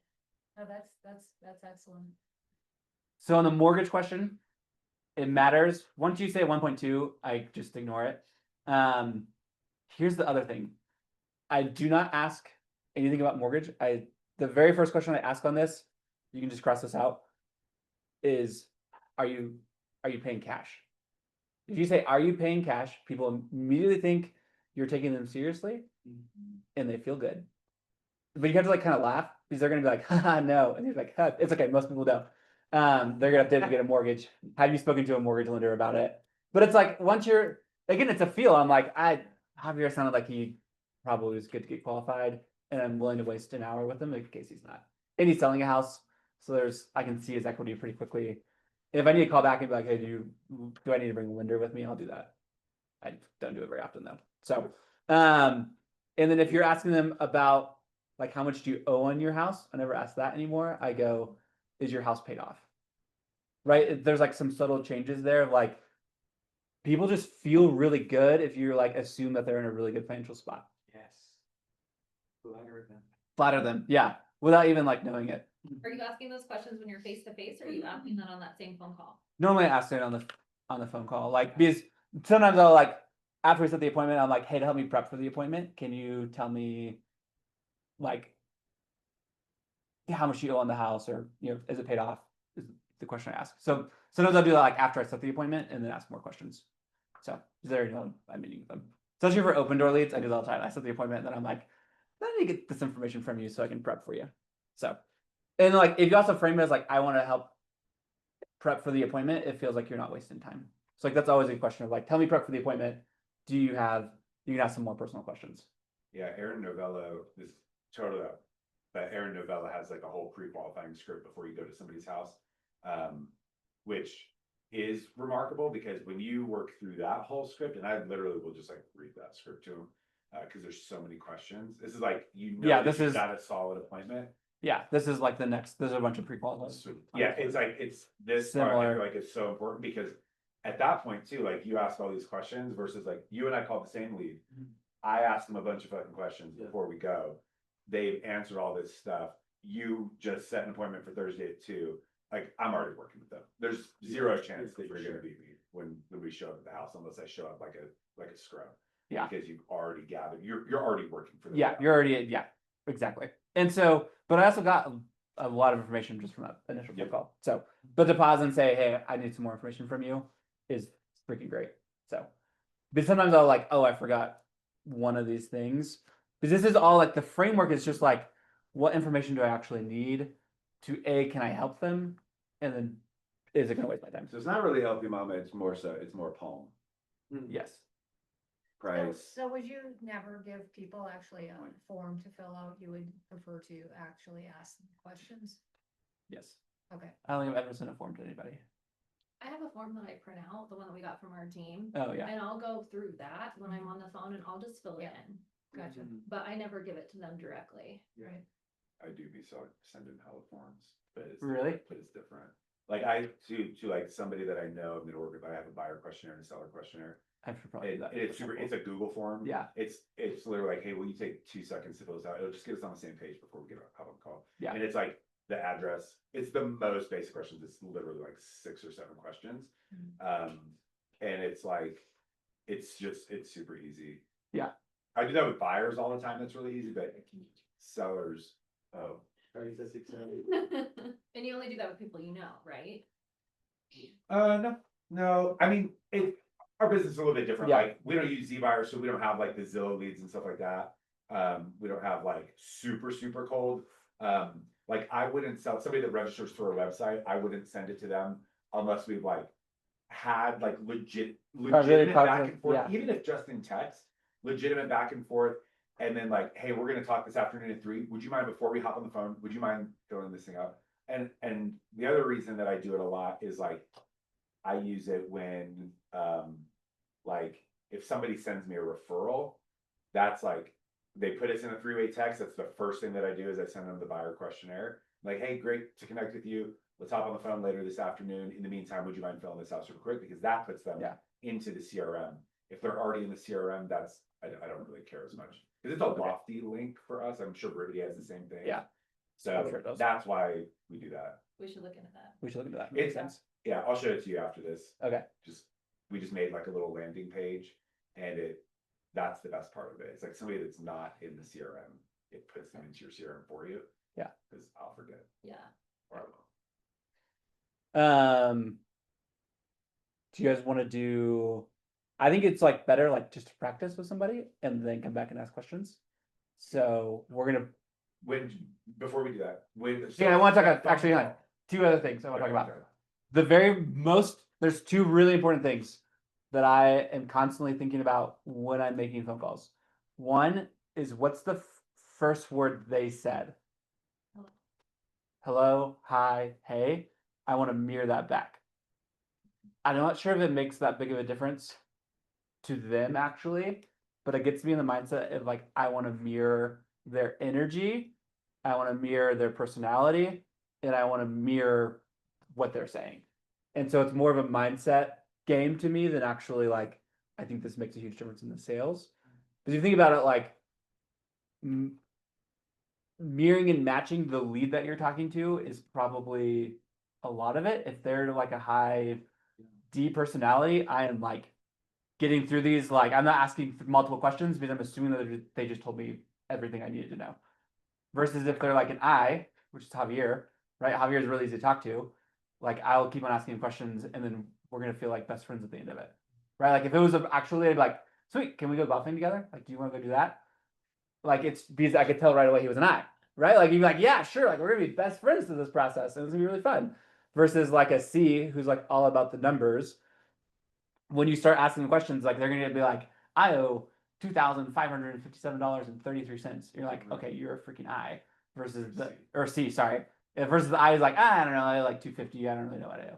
Oh, that's excellent. So on the mortgage question, it matters. Once you say 1.2, I just ignore it. Here's the other thing. I do not ask anything about mortgage. The very first question I ask on this, you can just cross this out, is are you paying cash? If you say, are you paying cash, people immediately think you're taking them seriously and they feel good. But you have to like kind of laugh because they're gonna be like, haha, no. And you're like, huh, it's okay, most people don't. They're gonna have to get a mortgage. Have you spoken to a mortgage lender about it? But it's like once you're, again, it's a feel. I'm like, Javier sounded like he probably was good to get qualified, and I'm willing to waste an hour with him in case he's not. And he's selling a house, so I can see his equity pretty quickly. If I need to call back and be like, hey, do I need to bring a lender with me? I'll do that. I don't do it very often though. So, and then if you're asking them about like how much do you owe on your house, I never ask that anymore. I go, is your house paid off? Right? There's like some subtle changes there. Like people just feel really good if you like assume that they're in a really good financial spot. Yes. Flatter them, yeah, without even like knowing it. Are you asking those questions when you're face to face, or are you asking that on that same phone call? Normally I ask it on the phone call, like because sometimes I'll like after we set the appointment, I'm like, hey, to help me prep for the appointment, can you tell me like how much you owe on the house, or is it paid off? Is the question I ask. So sometimes I'll do that like after I set the appointment and then ask more questions. So there you know I'm meeting with them. Especially for open door leads, I do that all the time. I set the appointment, and then I'm like, I need to get this information from you so I can prep for you. So, and like if you also frame it as like I want to help prep for the appointment, it feels like you're not wasting time. So like that's always a question of like, tell me prep for the appointment. You can ask some more personal questions. Yeah, Aaron Novello is totally up. But Aaron Novella has like a whole pre-qualifying script before you go to somebody's house, which is remarkable because when you work through that whole script, and I literally will just like read that script to him because there's so many questions. This is like this is got a solid appointment. Yeah, this is like the next. There's a bunch of pre-qualifiers. Yeah, it's this part. I feel like it's so important because at that point too, like you ask all these questions versus like you and I called the same lead. I asked them a bunch of fucking questions before we go. They've answered all this stuff. You just set an appointment for Thursday at 2. Like I'm already working with them. There's zero chance that you're gonna beat me when we show up at the house unless I show up like a scrub. Yeah. Because you've already gathered. You're already working for them. Yeah, you're already exactly. And so, but I also got a lot of information just from that initial phone call. So, but to pause and say, hey, I need some more information from you is freaking great. So, but sometimes I'll like, oh, I forgot one of these things. Because this is all like the framework is just like, what information do I actually need to can I help them? And then is it going to waste my time? So it's not really help you, mama. It's more palm. Yes. Price. So would you never give people actually a form to fill out? You would prefer to actually ask them questions? Yes. Okay. I don't think I've ever sent a form to anybody. I have a form that I print out, the one that we got from our team. Oh yeah. And I'll go through that when I'm on the phone and I'll just fill it in. Gotcha. But I never give it to them directly. Right. I do be sending hella forms, but it's Really? But it's different. Like I to like somebody that I know I'm gonna work with. I have a buyer questionnaire and a seller questionnaire. I should probably do that. It's a Google form. Yeah. It's literally like, hey, will you take 2 seconds to fill this out? It'll just get us on the same page before we get a call. Yeah. And it's like the address. It's the most basic questions. It's literally like 6 or 7 questions. And it's like it's super easy. Yeah. I do that with buyers all the time. That's really easy, but sellers, And you only do that with people you know, right? no. I mean, our business is a little bit different. Yeah. Like we don't use Z-Buyer, so we don't have like the Zillow leads and stuff like that. We don't have like super cold. Like I wouldn't sell somebody that registers through our website. I wouldn't send it to them unless we've like had like legitimate back and forth, even if just in text, legitimate back and forth. And then like, hey, we're gonna talk this afternoon at 3. Would you mind before we hop on the phone? Would you mind filling this thing out? And the other reason that I do it a lot is like I use it when like if somebody sends me a referral, that's like they put us in a 3-way text. That's the first thing that I do is I send them the buyer questionnaire. Like, hey, great to connect with you. Let's hop on the phone later this afternoon. In the meantime, would you mind filling this out super quick? Because that puts them into the CRM. If they're already in the CRM, I don't really care as much. Because it's a lofty link for us. I'm sure Brady has the same thing. Yeah. So sure it does. that's why we do that. We should look into that. We should look into that. Makes sense. Yeah, I'll show it to you after this. Okay. We just made like a little landing page, and that's the best part of it. It's like somebody that's not in the CRM, it puts them into your CRM for you. Yeah. Because I'll forget. Yeah. Or I will. Do you guys want to do? I think it's like better like just to practice with somebody and then come back and ask questions. So we're gonna. Before we do that, I want to talk about actually 2 other things I want to talk about. There's 2 really important things that I am constantly thinking about when I'm making phone calls. One is what's the first word they said? Hello, hi, hey. I want to mirror that back. I'm not sure if it makes that big of a difference to them actually, but it gets me in the mindset of like, I want to mirror their energy. I want to mirror their personality, and I want to mirror what they're saying. And so it's more of a mindset game to me than actually like, I think this makes a huge difference in the sales. Because you think about it like mirroring and matching the lead that you're talking to is probably a lot of it. If they're like a high D personality, I am like getting through these, like, I'm not asking multiple questions because I'm assuming that they just told me everything I needed to know. Versus if they're like an I, which is Javier, right? Javier is really easy to talk to. Like, I'll keep on asking him questions, and then we're gonna feel like best friends at the end of it, right? Like, if it was actually like, sweet, can we go golfing together? Like, do you want to go do that? Like, it's because I could tell right away he was an I, right? Like, you'd be like, yeah, sure, like we're gonna be best friends through this process, and it's gonna be really fun. Versus like a C, who's like all about the numbers. When you start asking them questions, like they're gonna be like, I owe $2,557.33. You're like, okay, you're a freaking I. Versus the or C, sorry. Versus the I is like, I don't know, I owe like 250. I don't really know what I owe.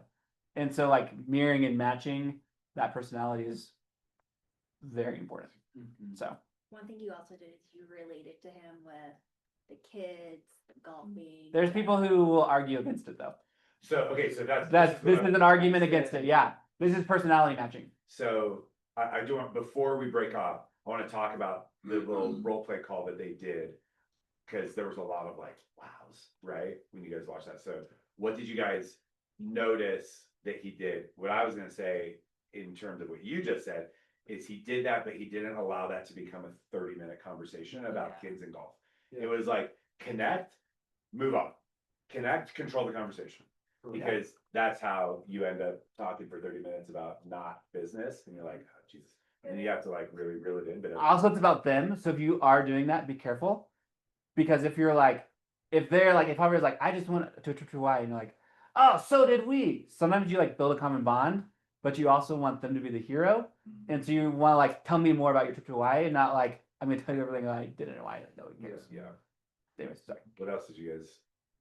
And so like mirroring and matching that personality is very important. So One thing you also did is you related to him with the kids, the golfing. there's people who will argue against it though. So, okay, so This what is an argument against it. Yeah. This is personality matching. So I do want, before we break off, I want to talk about the little role play call that they did. Cause there was a lot of like, wows, right? When you guys watched that. So what did you guys notice that he did? What I was gonna say in terms of what you just said is he did that, but he didn't allow that to become a 30-minute conversation about kids and golf. It was like connect, move on. Connect, control the conversation. Because that's how you end up talking for 30 minutes about not business. And you're like, oh, Jesus. And you have to like really reel it in. But Also, it's about them. So if you are doing that, be careful. Because if you're like, if they're like, if Javier like, I just want to why, and you're like, oh, so did we. Sometimes you like build a common bond, but you also want them to be the hero. And so you want to like, tell me more about your trip to Hawaii, and not like, I'm going to tell you everything I did in Hawaii. Like, no one cares. Yeah. Anyways, sorry. What else did you guys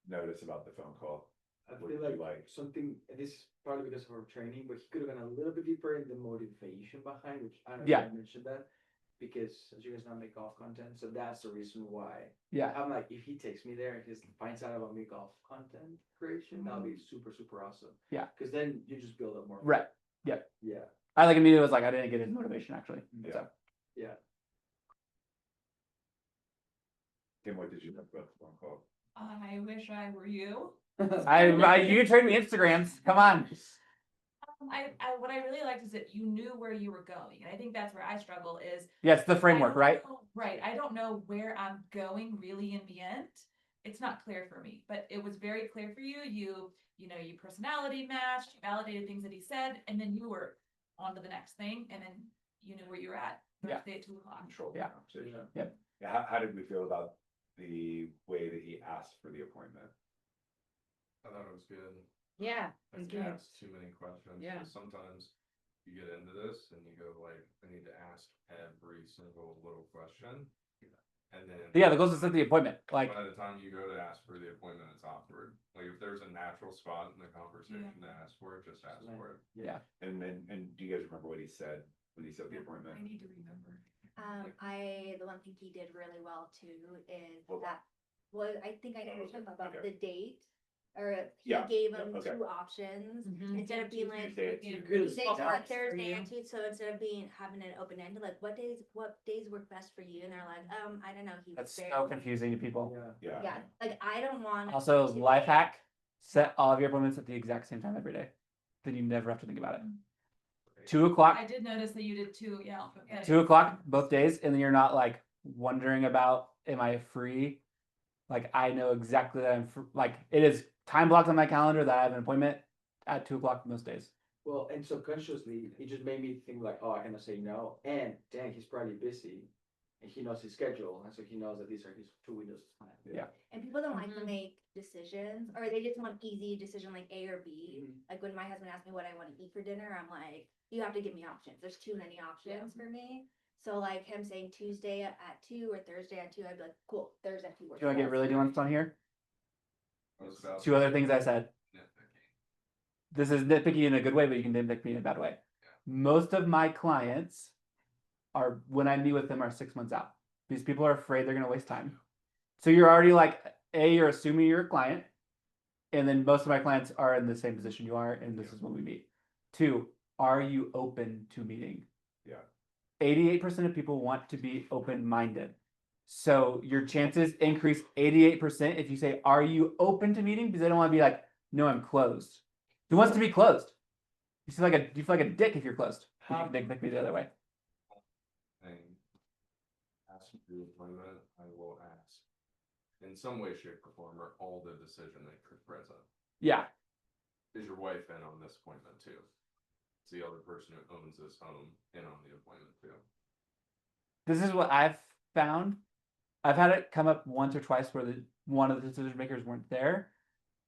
notice about the phone call? I What feel did you like something, and this is probably because of our training, but he could have gone a little bit deeper in the motivation behind, which I don't know Yeah. if I mentioned that. Because as you guys now make golf content, so that's the reason why. Yeah. I'm like, if he takes me there and he finds out about me golf content creation, that'll be super, super awesome. Yeah. Because then you just build up more. Right. Yep. Yeah. I like immediately was like, I didn't get his motivation actually. Yeah. So Yeah. Kim, what did you think about the phone call? I wish I were you. you trade me Instagrams. Come on. What I really liked is that you knew where you were going, and I think that's where I struggle is. Yeah, it's the I framework, don't right? know- Right, I don't know where I'm going really in the end. It's not clear for me, but it was very clear for you. You know, you personality matched, you validated things that he said, and then you were on to the next thing, and then you knew where you were at Yeah. Thursday at 2:00. Control the Yeah. conversation. Yep. Yeah, how did we feel about the way that he asked for the appointment? I thought it was good. Yeah, I it's can good. ask too many questions. Yeah. 'Cause sometimes you get into this and you go like, I need to ask every single little question. And then. Yeah, the goal is to set the appointment. Like, By the time you go to ask for the appointment, it's awkward. Like if there's a natural spot in the conversation to ask for it, just ask for it. yeah. And do you guys remember what he said when he set the appointment? I need to remember. The one thing he did really well too is Well, that, well, I think I know about okay. the date. Or he Yeah, gave yeah, him okay. 2 options Mhm. instead of being like Tuesday at Yeah. 2. Tuesday or Works for Thursday you. and two. So instead of having it open ended, like what days work best for you? And they're like, I don't know. He That's very- so confusing to people. Yeah. Yeah, like I don't want. Also, to- life hack: set all of your appointments at the exact same time every day. Then you never have to think about it. 2 o'clock, I did notice that you did too, yeah. 2 o'clock both days, and then you're not like wondering about, am I free? Like I know exactly that like it is time blocked on my calendar that I have an appointment at 2 o'clock most days. Well, and subconsciously, it just made me think like, oh, I cannot say no. And dang, he's probably busy. And he knows his schedule. And so he knows that these are his 2 windows of time. Yeah. And people don't like to Mhm. make decisions, or they just want easy decision like A or B. Mhm. Like when my husband asked me what I want to eat for dinner, I'm like, you have to give me options. There's too many options for me. So like him saying Tuesday at 2 or Thursday at 2, I'd be like, cool, Thursday at 2 works. Do you want to get really nuanced on here? I was about 2 other things I said. nitpicking. This is nitpicky in a good way, but you can nitpick me in a bad way. Most of my clients are, when I meet with them, are 6 months out. These people are afraid they're going to waste time. So you're already like, you're assuming you're a client. And then most of my clients are in the same position you are, and this is when we meet. 2, are you open to meeting? Yeah. 88% of people want to be open-minded. So your chances increase 88% if you say, are you open to meeting? Because they don't want to be like, no, I'm closed. Who wants to be closed? You feel like a dick if you're closed. They click me the other way. thing. Ask for your appointment, I will ask. In some way, shape, or form, or all the decision maker present. Yeah. Is your wife in on this appointment too? Is the other person who owns this home in on the appointment too? This is what I've found. I've had it come up once or twice where one of the decision makers weren't there.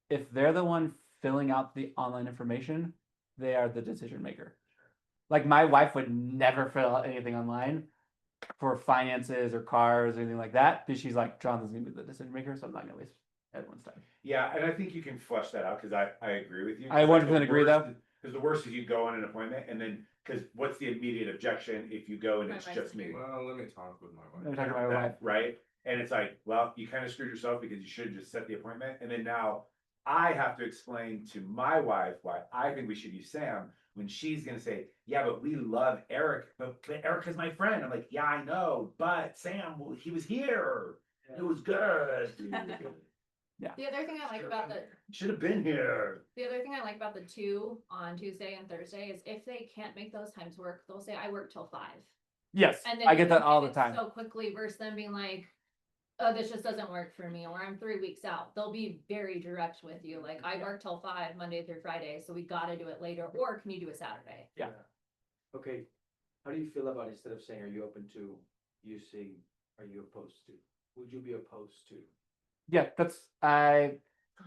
If they're the one filling out the online information, they are the decision maker. Like my wife would never fill out anything online for finances or cars or anything like that because she's like, Jonathan's gonna be the decision maker, so I'm not gonna waste everyone's time. Yeah, and I think you can flush that out because I agree with you. I 100% agree, though. Because the worst is you go on an appointment and then because what's the immediate objection if you go and My it's wife's just me, Well, let me talk with my Let me wife. talk to my wife. right? And it's like, well, you kind of screwed yourself because you should have just set the appointment, and then now I have to explain to my wife why I think we should use Sam when she's gonna say, yeah, but we love Eric, but Eric is my friend. I'm like, yeah, I know, but Sam, well, he was here. It was good. The other thing I like about Should have been here. the other thing I like about the 2 on Tuesday and Thursday is if they can't make those times work, they'll say, I work till 5. Yes, And then I you get can that all get the it time. So quickly versus them being like, oh, this just doesn't work for me, or I'm 3 weeks out. They'll be very direct with you. Like, I work till 5 Monday through Friday, so we gotta do it later, or can you do a Saturday? Yeah. Okay, how do you feel about instead of saying, are you open to using, are you opposed to? Would you be opposed to? Yeah,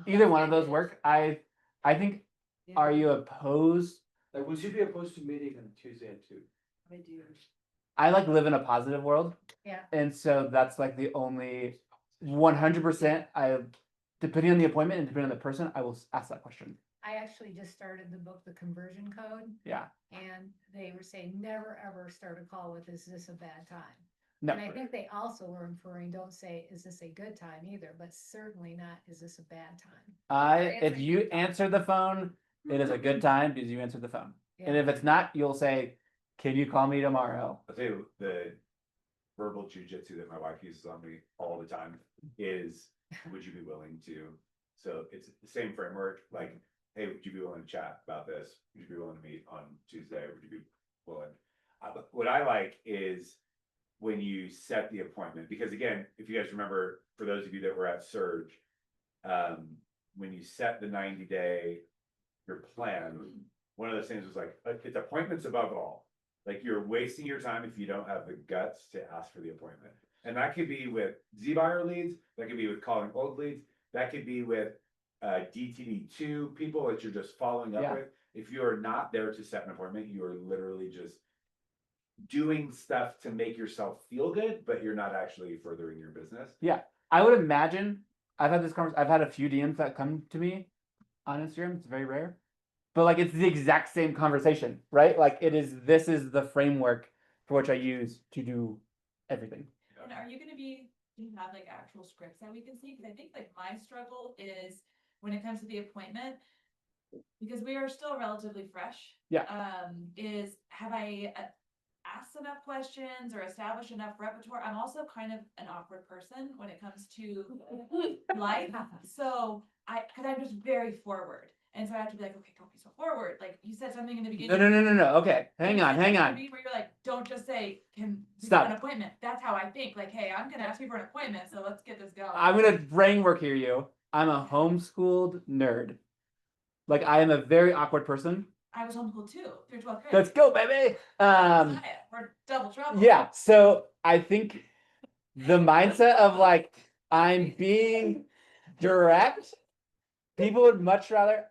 either one of those work. I think, are you opposed? Like, would you be opposed to meeting on Tuesday at 2? I do. I like live in a positive world. Yeah. And so that's like the only 100%. Depending on the appointment and depending on the person, I will ask that question. I actually just started the book, The Conversion Code, Yeah. and they were saying, never ever start a call with, is this a bad time? No. And I think they also were inferring, don't say, is this a good time either, but certainly not, is this a bad time? If you answer the phone, it is a good time because you answered the phone. And Yeah. if it's not, you'll say, can you call me tomorrow? I'll tell you the verbal jujitsu that my wife uses on me all the time is, would you be willing to? So it's the same framework, like, hey, would you be willing to chat about this? Would you be willing to meet on Tuesday? Would you be willing? What I like is when you set the appointment, because again, if you guys remember, for those of you that were at Surge, when you set the 90-day, your plan, one of those things was like, it's appointments above all. Like you're wasting your time if you don't have the guts to ask for the appointment. And that could be with Z-Buyer leads, that could be with calling old leads, that could be with DTD2 people that you're just following up with. If you are not there to set an appointment, you are literally just doing stuff to make yourself feel good, but you're not actually furthering your business. Yeah. I would imagine I've had this conversation. I've had a few DMs that come to me on Instagram. It's very rare. But like it's the exact same conversation, right? Like this is the framework for which I use to do everything. And are you gonna do you have like actual scripts that we can see? Cause I think like my struggle is when it comes to the appointment, because we are still relatively fresh. Yeah. Is have I asked enough questions or established enough repertoire? I'm also kind of an awkward person when it comes to life. So cause I'm just very forward. And so I have to be like, okay, don't be so forward. Like you said something in the beginning. No. Okay. Hang on. Where you're like, don't just say, can we Stop. have an appointment? That's how I think. Like, hey, I'm gonna ask you for an appointment, so let's get this going. I'm gonna framework here you. I'm a homeschooled nerd. Like I am a very awkward person. I was homeschooled too, through 12th grade. Let's go, baby. We're double trouble. Yeah. So I think the mindset of like I'm being direct, people would much rather.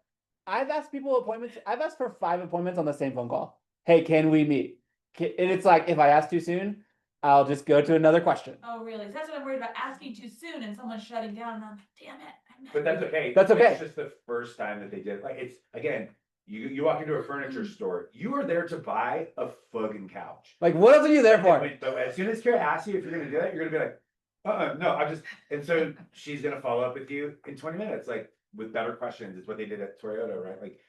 I've asked people appointments. I've asked for 5 appointments on the same phone call. Hey, can we meet? And it's like if I ask too soon, I'll just go to another question. Oh, really? That's what I'm worried about, asking too soon and someone shutting down, and I'm like, damn it. But that's okay. That's okay. It's just the first time that they did. Like it's again, you walk into a furniture store, you are there to buy a fucking couch. Like what else are you there for? But as soon as Kara asks you if you're gonna do that, you're gonna be like, no, and so she's gonna follow up with you in 20 minutes, like with better questions. It's what they did at Toyota, right? Like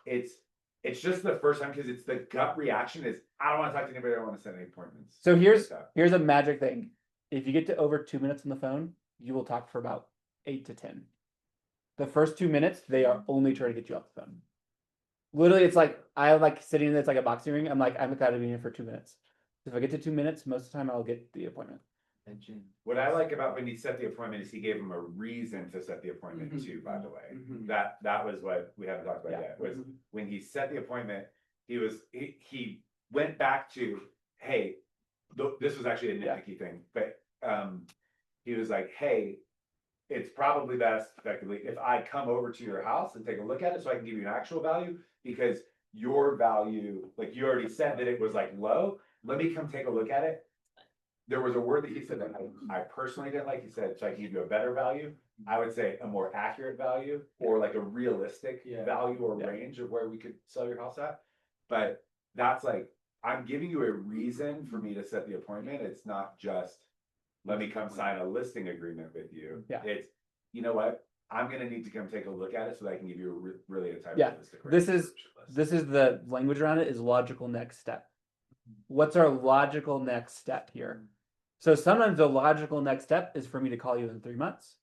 it's just the first time because it's the gut reaction is I don't want to talk to anybody, I don't want to set any appointments. So here's a magic thing. If you get to over 2 minutes on the phone, you will talk for about 8 to 10. The first 2 minutes, they are only trying to get you off the phone. Literally, it's like I like sitting in it's like a boxing ring. I'm like, I'm gotta be here for 2 minutes. If I get to 2 minutes, most of the time I'll get the appointment. What I like about when he set the appointment is he gave him a reason to set the appointment Mhm. too, by the way. Mhm. That was what we haven't talked about Yeah. yet, was when he set the appointment, he went back to, hey, this was actually a Yeah. nitpicky thing, but he was like, hey, it's probably best effectively if I come over to your house and take a look at it so I can give you an actual value, because your value, like you already said that it was like low. Let me come take a look at it. There was a word that he said that I personally didn't like. He said, so I can give you a better value. I would say a more accurate value, or like a realistic Yeah. value or Yeah. range of where we could sell your house at. But that's like, I'm giving you a reason for me to set the appointment. It's not just, let me come sign a listing agreement with you. Yeah. It's, you know what? I'm gonna need to come take a look at it so that I can give you a really a type Yeah. realistic. This is list. this is the language around it is logical next step. What's our logical next step here? So sometimes the logical next step is for me to call you in 3 months.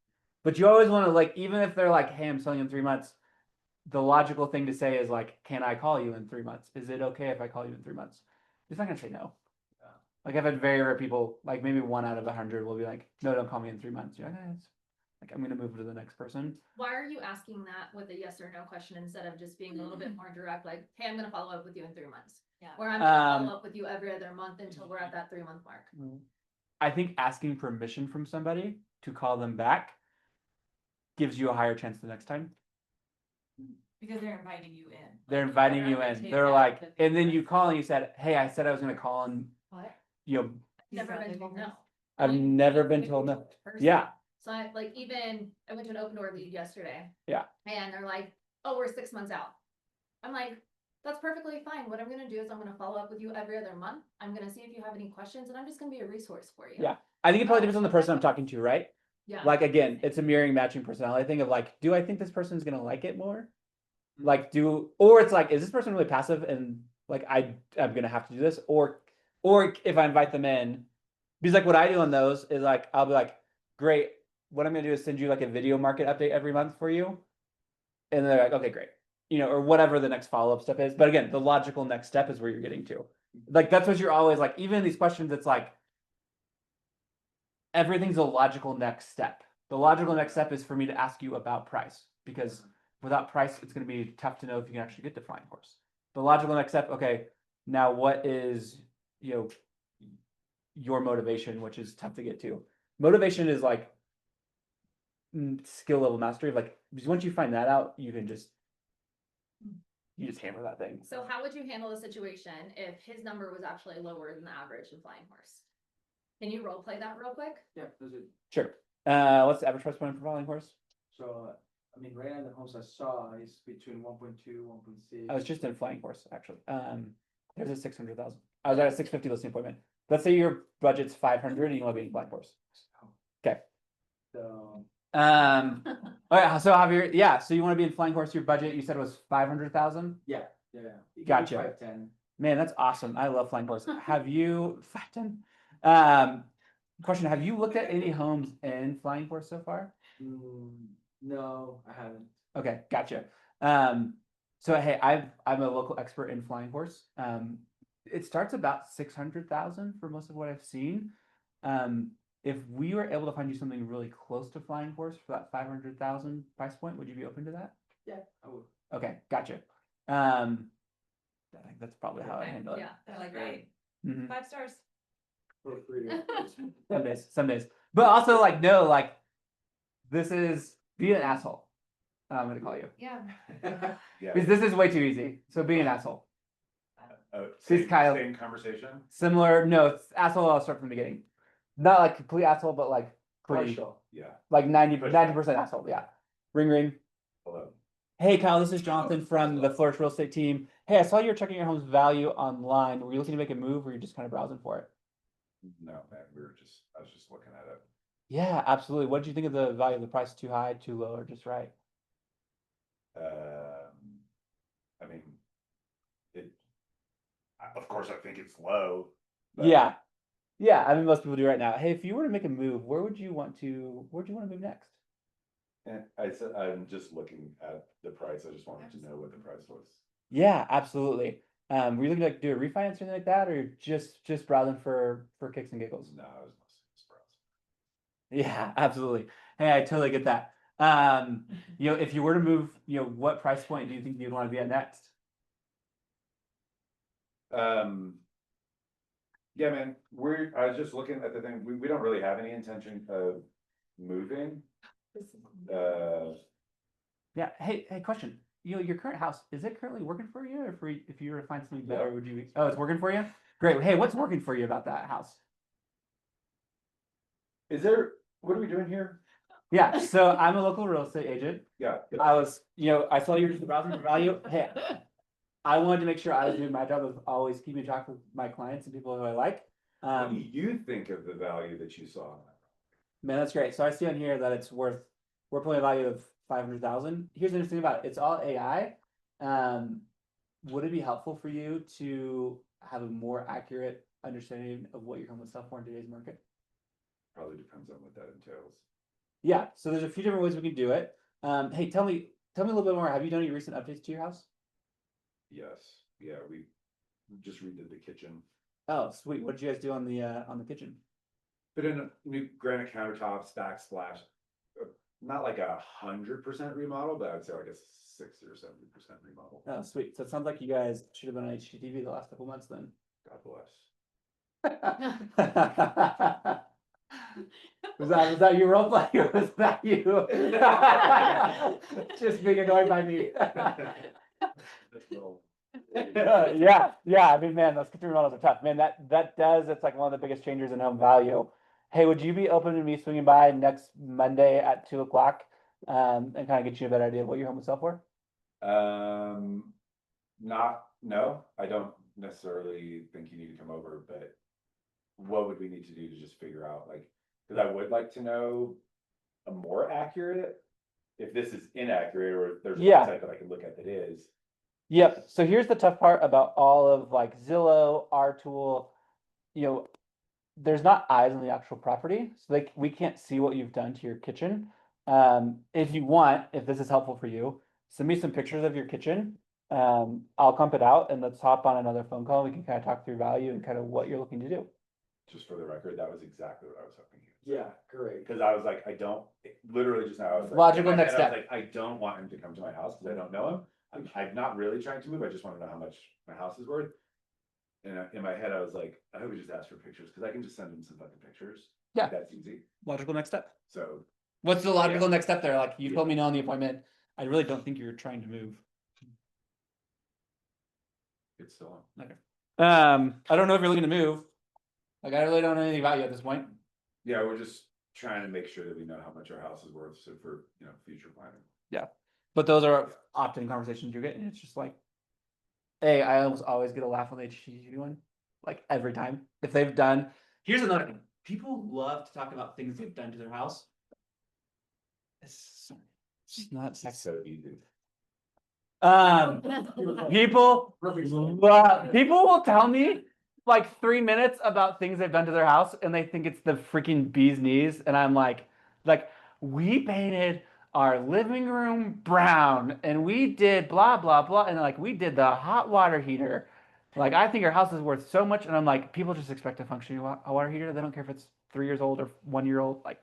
But you always want to like, even if they're like, hey, I'm selling in 3 months, the logical thing to say is like, can I call you in 3 months? Is it okay if I call you in 3 months? He's not gonna say no. Like I've had very rare people, like maybe 1 out of 100 will be like, no, don't call me in 3 months. You're like, like I'm gonna move to the next person. Why are you asking that with a yes or no question instead of just being a little bit more direct, like, hey, I'm gonna follow up with you in 3 months? Yeah. Or I'm gonna Um, follow up with you every other month until we're at that 3-month mark. I think asking permission from somebody to call them back gives you a higher chance the next time. Because they're inviting you in. They're Like, inviting you they're in. gonna They're take like, that and then you call and you said, hey, I said I was gonna call and What? you know, Never been told no. I've Like, never been if told you no. person. Yeah. So I like I went to an open door lead yesterday. Yeah. And they're like, oh, we're 6 months out. I'm like, that's perfectly fine. What I'm gonna do is I'm gonna follow up with you every other month. I'm gonna see if you have any questions and I'm just gonna be a resource for you. Yeah. I think it probably Oh, depends on the so person I'm that's- talking to, right? Yeah. Like again, it's a mirroring matching personality thing of like, do I think this person's gonna like it more? Like or it's like, is this person really passive and like I'm gonna have to do this? Or if I invite them in, because like what I do on those is like I'll be like, great, what I'm gonna do is send you like a video market update every month for you. And they're like, okay, great. You know, or whatever the next follow-up step is. But again, the logical next step is where you're getting to. Like that's what you're always like, even in these questions, it's like everything's a logical next step. The logical next step is for me to ask you about price, because without price, it's going to be tough to know if you can actually get the flying horse. The logical next step, okay, now what is, you know, your motivation, which is tough to get to. Motivation is like skill level mastery. Like because once you find that out, you just hammer that thing. So how would you handle the situation if his number was actually lower than the average in flying horse? Can you role play that real quick? Yeah, does it, Sure. What's the average price point for flying horse? so, I mean, right now the homes I saw is between 1.2, 1.6. I was just in flying horse actually. There's a 600,000. I was at a 650 listing appointment. Let's say your budget's 500 and you want to be in flying horse. Okay. So, All right. So Javier, yeah. So you want to be in flying horse? Your budget you said was 500,000. yeah. You can do Gotcha. 510. Man, that's awesome. I love flying horse. Have you 510? Question: have you looked at any homes in flying horse so far? No, I haven't. Okay, gotcha. So hey, I'm a local expert in flying horse. It starts about 600,000 for most of what I've seen. If we were able to find you something really close to flying horse for that 500,000 price point, would you be open to that? Yeah, I would. Okay, gotcha. I think that's probably how I handle it. Yeah, they're like, great, Mhm. 5 stars. For free. Some days, but also like no, like this is be an asshole. I'm gonna call you Yeah. Yeah. because this is way too easy. So be an asshole. Same, Kyle. same conversation. Similar, no, it's asshole. I'll start from the beginning. Not like complete asshole, but like pretty, Partial. Yeah. like 90% asshole. Yeah. Ring ring. Hello. Hey Kyle, this is Jonathan from the Flourish Real Estate team. Hey, I saw you're checking your home's value online. Were you looking to make a move, or were you just kind of browsing for it? No, man, I was just looking at it. Yeah, absolutely. What did you think of the value of the price? Too high, too low, or just right? I mean, of course, I think it's low. but- Yeah. Yeah, I mean most people do right now. Hey, if you were to make a move, where'd you want to move next? And I said, I'm just looking at the price. I just wanted to know what the price was. Yeah, absolutely. Were you looking to like do a refinance or anything like that, or just browsing for kicks and giggles? No, I was mostly just browsing. Yeah, absolutely. Hey, I totally get that. If you were to move, what price point do you think you'd want to be at next? Yeah, man, I was just looking at the thing, we don't really have any intention of moving. Yeah. Hey, question. Your current house, is it currently working for you, or if you were to find something better, Yeah. would you? Oh, it's working for you? Great. Hey, what's working for you about that house? What are we doing here? Yeah. So I'm a local real estate agent. Yeah. I saw you were just browsing for value. Hey, I wanted to make sure I was doing my job of always keeping track of my clients and people who I like. What do you think of the value that you saw? Man, that's great. So I see on here that we're pulling a value of 500,000. Here's the interesting about it. It's all AI. Would it be helpful for you to have a more accurate understanding of what your home would sell for in today's market? Probably depends on what that entails. Yeah. So there's a few different ways we can do it. Hey, tell me a little bit more. Have you done any recent updates to your house? Yes, yeah, we just redid the kitchen. Oh, sweet. What did you guys do on the kitchen? Put in new granite countertops, backsplash. Not like 100% remodel, but I'd say like a 60 or 70% remodel. Oh, sweet. So it sounds like you guys should have been on HGTV the last couple months then. God bless. Was that you role play, or was that you? Just being annoyed by me. Yeah. I mean, man, those kitchen remodels are tough. Man, it's like one of the biggest changers in home value. Hey, would you be open to me swinging by next Monday at 2:00, and kind of get you a better idea of what your home would sell for? No, I don't necessarily think you need to come over, but what would we need to do to just figure out, like, because I would like to know a more accurate, if this is inaccurate, or if there's a Yeah. website that I can look at that is. Yep. So here's the tough part about all of like Zillow, our tool, there's not eyes on the actual property. So like we can't see what you've done to your kitchen. If you want, if this is helpful for you, send me some pictures of your kitchen. I'll comp it out and let's hop on another phone call. We can kind of talk through value and kind of what you're looking to do. Just for the record, that was exactly what I was hoping. Yeah, great. Because I was like, literally just now, I was like. Logical in my next head, I step. was like, I don't want him to come to my house because I don't know him. I'm not really trying to move. I just want to know how much my house is worth. And in my head, I was like, I hope he just ask for pictures because I can just send him some fucking pictures. Yeah. That's easy. Logical next step. So What's the logical next step there? Like you Yeah. told me no on the appointment. I really don't think you're trying to move. it's still on. Okay. I don't know if you're looking to move. Like I really don't know anything about you at this point. Yeah, we're just trying to make sure that we know how much our house is worth, so for future planning. Yeah. But those are often conversations you're getting. It's just like, hey, I always get a laugh on the HGTV one. Like every time. If they've done, here's another thing. People love to talk about things they've done to their house. It's not It's so easy. people will tell me like 3 minutes about things they've done to their house and they think it's the freaking bee's knees, and I'm like we painted our living room brown and we did blah blah blah, and like we did the hot water heater. Like I think our house is worth so much, and I'm like, people just expect a functioning water heater. They don't care if it's 3 years old or 1 year old. Like,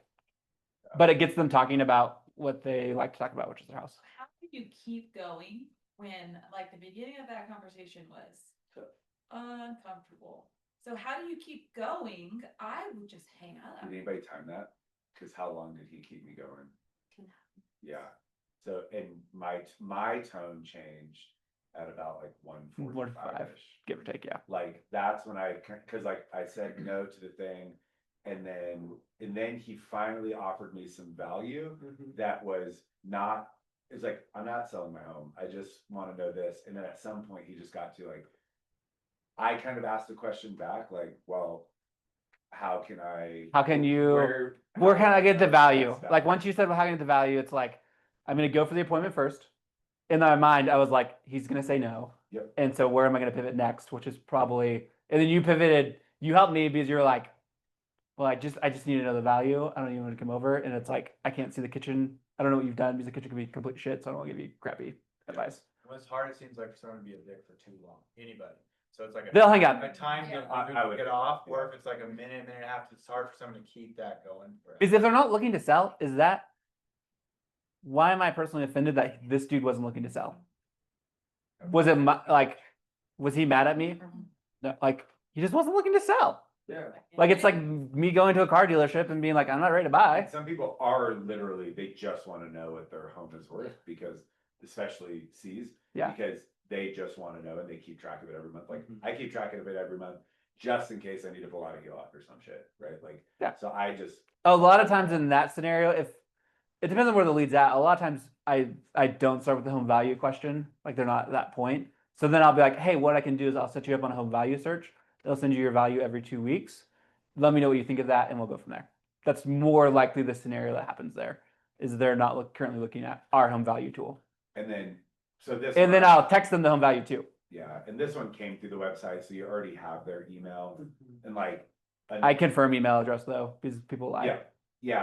but it gets them talking about what they like to talk about, which is their house. How do you keep going when, like, the beginning of that conversation was uncomfortable? So how do you keep going? I would just hang up. Did anybody time that? Because how long did he keep me going? Yeah. So and my tone changed at about like 1:45-ish. Give or take, yeah. Like that's when because like I said no to the thing, and then he finally offered me some value that was not. It's like, I'm not selling my home. I just want to know this. And then at some point he just got to like, I kind of asked the question back, like, well, how can you, where can I get the value? Like once you said, well, how can I get the value? It's like, I'm going to go for the appointment first. In my mind, I was like, he's going to say no. Yep. And so where am I going to pivot next? Which is probably, and then you pivoted, you helped me because you're like, well, I just need to know the value. I don't even want to come over. And it's like, I can't see the kitchen. I don't know what you've done because the kitchen could be complete shit. So I don't want to give you crappy advice. When it's hard, it seems like for someone to be a dick for too long, anybody. So it's like They'll hang a out. time Yeah. to I would- get off, or yeah. if it's like a minute and a half, it's hard for someone to keep that going. Because if they're not looking to sell, is that why am I personally offended that this dude wasn't looking to sell? Was it like, was he mad at me? No, like he just wasn't looking to sell. Yeah. Like it's like me going to a car dealership and being like, I'm not ready to buy. And some people are literally, they just want to know what their home is worth because, especially C's. Yeah. Because they just want to know and they keep track of it every month. Like Mm-hmm. I keep track of it every month just in case I need to pull out a HELOC or some shit, right? Like, Yeah. So I just, A lot of times in that scenario, if it depends on where the lead's at, a lot of times I don't start with the home value question. Like they're not at that point. So then I'll be like, hey, what I can do is I'll set you up on a home value search. They'll send you your value every 2 weeks. Let me know what you think of that, and we'll go from there. That's more likely the scenario that happens there, is they're not currently looking at our home value tool. and then, so this. And then one- I'll text them the home value too. Yeah, and this one came through the website, so you already have their email and like. I confirm email address though, because people lie. Yeah,